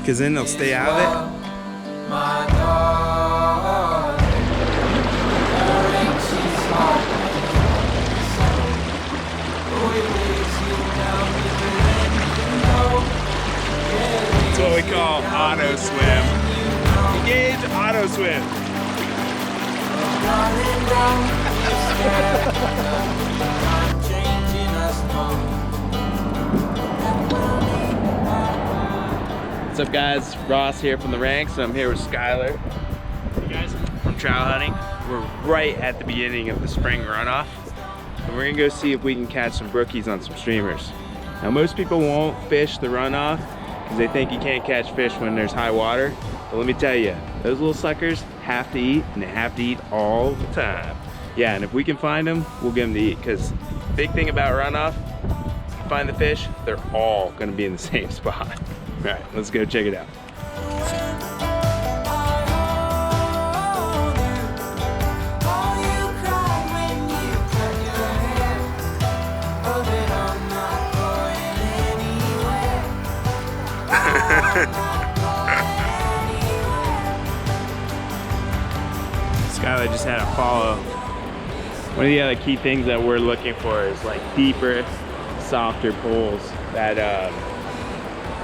because then they'll stay out of it. That's what we call auto swim. Engage auto swim. What's up, guys? Ross here from the ranks. I'm here with Skylar. Hey guys, from trout hunting. We're right at the beginning of the spring runoff, and we're gonna go see if we can catch some brookies on some streamers. Now, most people won't fish the runoff because they think you can't catch fish when there's high water. But let me tell you, those little suckers have to eat, and they have to eat all the time. Yeah, and if we can find them, we'll get them to eat, because big thing about runoff, find the fish, they're all gonna be in the same spot. All right, let's go check it out. Skylar just had a follow. One of the other key things that we're looking for is like deeper, softer pools that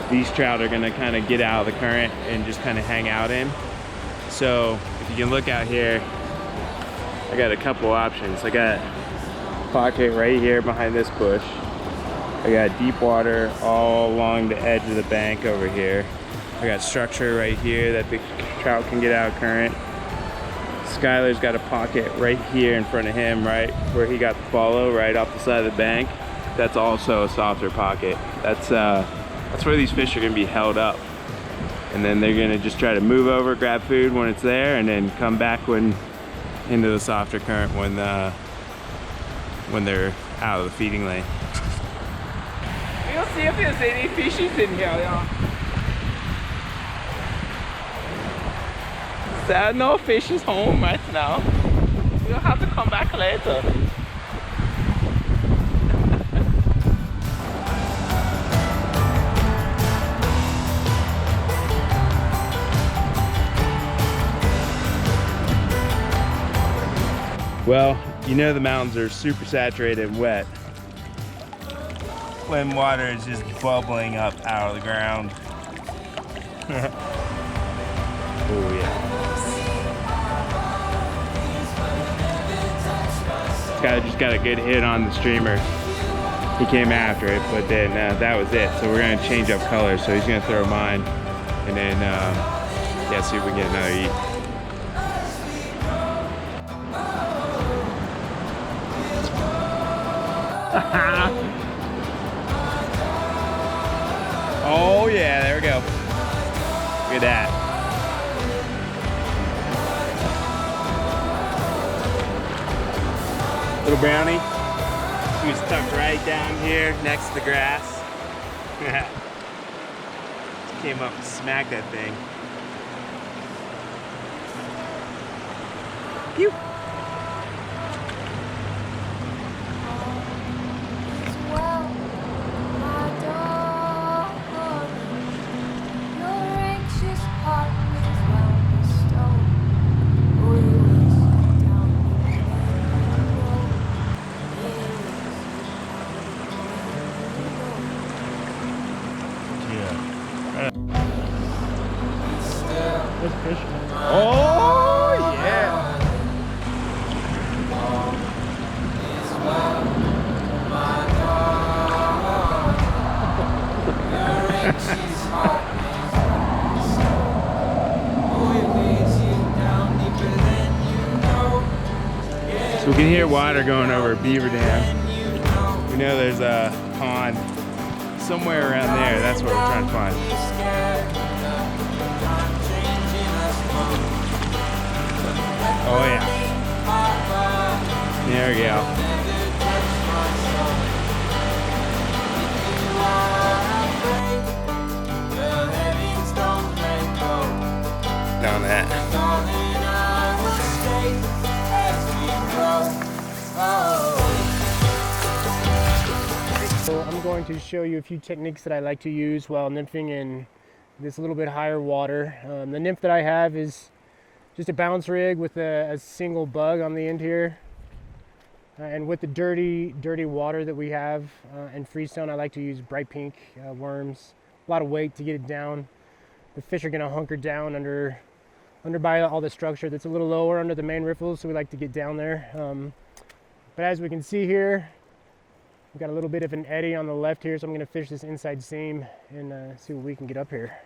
these trout are gonna kind of get out of the current and just kind of hang out in. So if you can look out here, I got a couple options. I got a pocket right here behind this bush. I got deep water all along the edge of the bank over here. I got structure right here that the trout can get out of current. Skylar's got a pocket right here in front of him, right where he got the follow, right off the side of the bank. That's also a softer pocket. That's where these fish are gonna be held up. And then they're gonna just try to move over, grab food when it's there, and then come back into the softer current when they're out of the feeding lane. We'll see if there's any fishies in here, yeah. There are no fishies home right now. We'll have to come back later. Well, you know the mountains are super saturated and wet when water is just bubbling up out of the ground. Oh yeah. This guy just got a good hit on the streamer. He came after it, but then that was it. So we're gonna change up colors. So he's gonna throw mine, and then yeah, see if we can get another eat. Oh yeah, there we go. Look at that. Little brownie. He was tucked right down here next to the grass. Came up and smacked that thing. Pew! Oh yeah! So we can hear water going over Beaver Dam. We know there's a pond somewhere around there. That's what we're trying to find. Oh yeah. There we go. Down that. So I'm going to show you a few techniques that I like to use while nymphing in this little bit higher water. The nymph that I have is just a bounce rig with a single bug on the end here. And with the dirty water that we have in Freestone, I like to use bright pink worms. A lot of weight to get it down. The fish are going to hunker down under by all the structure that's a little lower under the main riffles, so we like to get down there. But as we can see here, we've got a little bit of an eddy on the left here, so I'm going to fish this inside seam and see what we can get up here.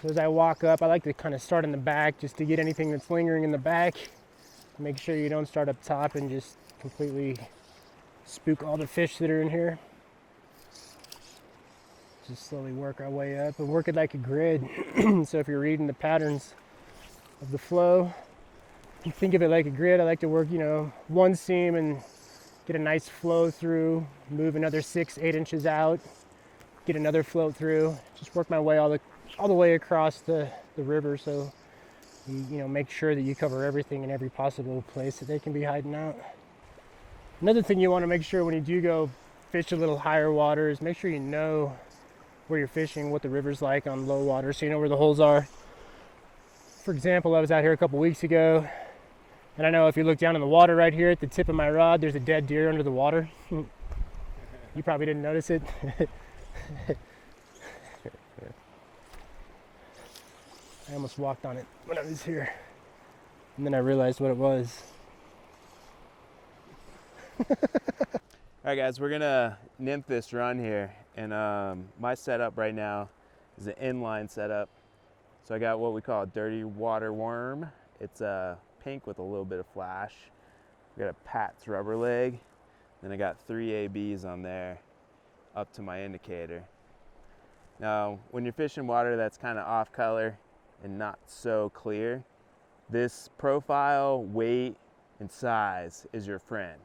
So as I walk up, I like to kind of start in the back just to get anything that's lingering in the back. Make sure you don't start up top and just completely spook all the fish that are in here. Just slowly work our way up and work it like a grid. So if you're reading the patterns of the flow, think of it like a grid. I like to work, one seam and get a nice flow through, move another 6-8 inches out, get another float through, just work my way all the way across the river, so you make sure that you cover everything in every possible place that they can be hiding out. Another thing you want to make sure when you do go fish a little higher water is make sure you know where you're fishing, what the river's like on low water, so you know where the holes are. For example, I was out here a couple weeks ago, and I know if you look down in the water right here at the tip of my rod, there's a dead deer under the water. You probably didn't notice it. I almost walked on it when I was here, and then I realized what it was. All right, guys, we're gonna nymph this run here, and my setup right now is an inline setup. So I got what we call a dirty water worm. It's pink with a little bit of flash. I got a Pat's rubber leg, then I got 3 ABs on there up to my indicator. Now, when you're fishing water that's kind of off color and not so clear, this profile, weight, and size is your friend.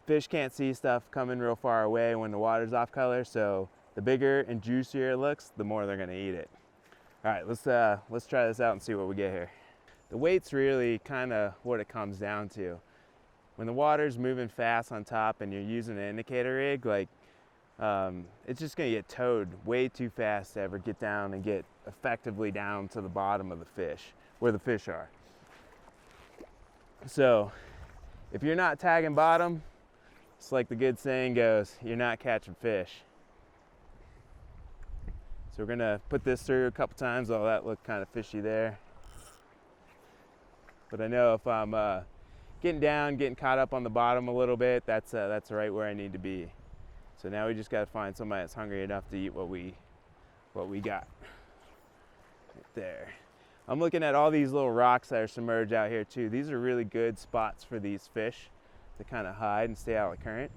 Fish can't see stuff coming real far away when the water's off color, so the bigger and juicier it looks, the more they're gonna eat it. All right, let's try this out and see what we get here. The weight's really kind of what it comes down to. When the water's moving fast on top and you're using an indicator rig, it's just gonna get towed way too fast to ever get down and get effectively down to the bottom of the fish, where the fish are. So if you're not tagging bottom, it's like the good saying goes, you're not catching fish. So we're gonna put this through a couple times. Oh, that looked kind of fishy there. But I know if I'm getting caught up on the bottom a little bit, that's right where I need to be. So now we just gotta find somebody that's hungry enough to eat what we got. Right there. I'm looking at all these little rocks that are submerged out here too. These are really good spots for these fish to kind of hide and stay out of the current.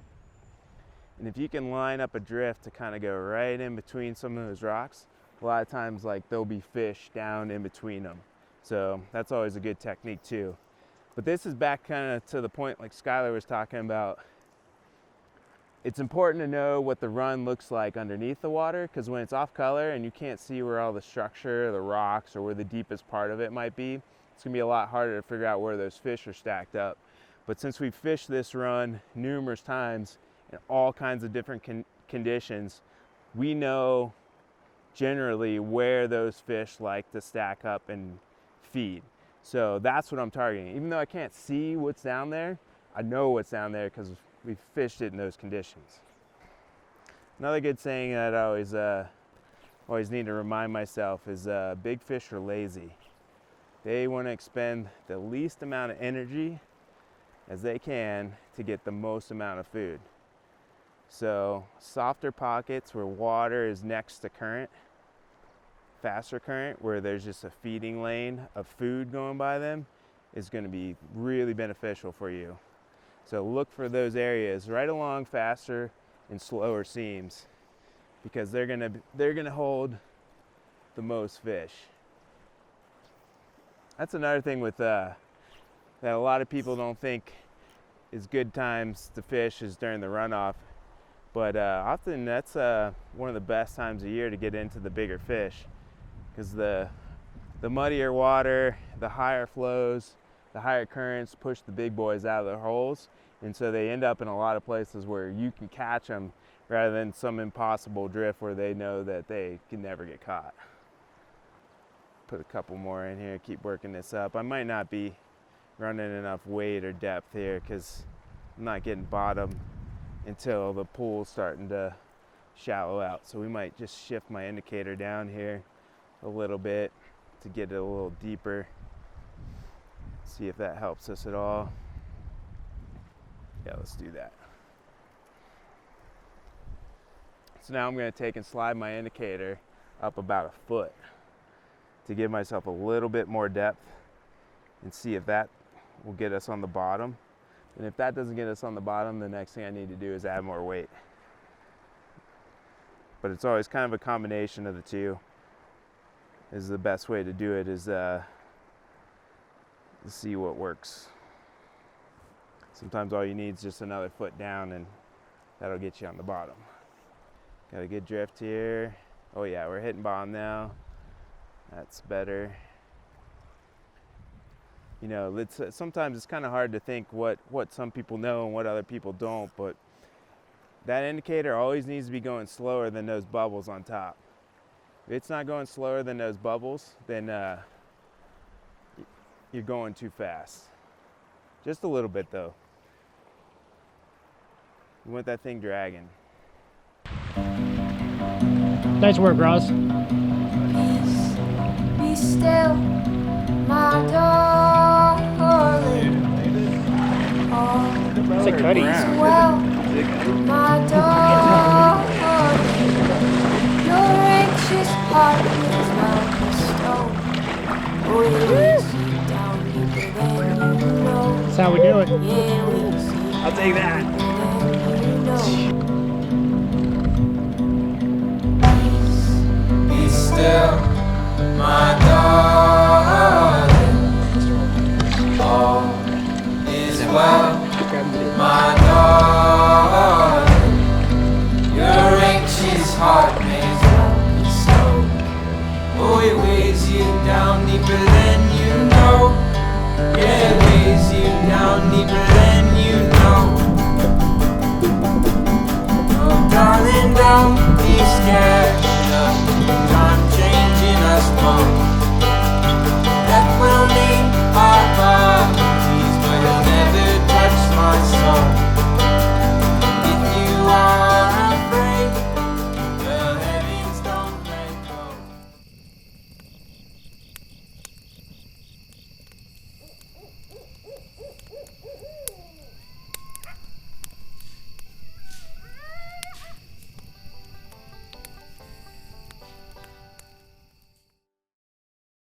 And if you can line up a drift to kind of go right in between some of those rocks, a lot of times there'll be fish down in between them. So that's always a good technique too. But this is back kind of to the point like Skylar was talking about. It's important to know what the run looks like underneath the water, because when it's off color and you can't see where all the structure, the rocks, or where the deepest part of it might be, it's gonna be a lot harder to figure out where those fish are stacked up. But since we've fished this run numerous times in all kinds of different conditions, we know generally where those fish like to stack up and feed. So that's what I'm targeting. Even though I can't see what's down there, I know what's down there because we've fished it in those conditions. Another good saying that I always need to remind myself is big fish are lazy. They want to expend the least amount of energy as they can to get the most amount of food. So softer pockets where water is next to current, faster current where there's just a feeding lane of food going by them is going to be really beneficial for you. So look for those areas right along faster and slower seams, because they're gonna hold the most fish. That's another thing with that a lot of people don't think is good times to fish is during the runoff, but often that's one of the best times of year to get into the bigger fish, because the muddier water, the higher flows, the higher currents push the big boys out of their holes, and so they end up in a lot of places where you can catch them rather than some impossible drift where they know that they can never get caught. Put a couple more in here, keep working this up. I might not be running enough weight or depth here because I'm not getting bottom until the pool's starting to shallow out. So we might just shift my indicator down here a little bit to get it a little deeper. See if that helps us at all. Yeah, let's do that. So now I'm going to take and slide my indicator up about a foot to give myself a little bit more depth and see if that will get us on the bottom. And if that doesn't get us on the bottom, the next thing I need to do is add more weight. But it's always kind of a combination of the two. Is the best way to do it is to see what works. Sometimes all you need is just another foot down and that'll get you on the bottom. Got a good drift here. Oh yeah, we're hitting bottom now. That's better. You know, sometimes it's kind of hard to think what some people know and what other people don't, but that indicator always needs to be going slower than those bubbles on top. If it's not going slower than those bubbles, then you're going too fast. Just a little bit though. You want that thing dragging. Nice work, Ross. Be still, my darling. It's a cutty. Well, my darling. Your anxious heart is not bestowed. Oh, it weighs you down deeper than you know. That's how we do it. Yeah, we see I'll take that. Be still, my darling. All is well, my darling. Your anxious heart may well be stowed. Oh, it weighs you down deeper than you know. Yeah, it weighs you down deeper than you know. Oh, darling, don't be scared of time changing us both.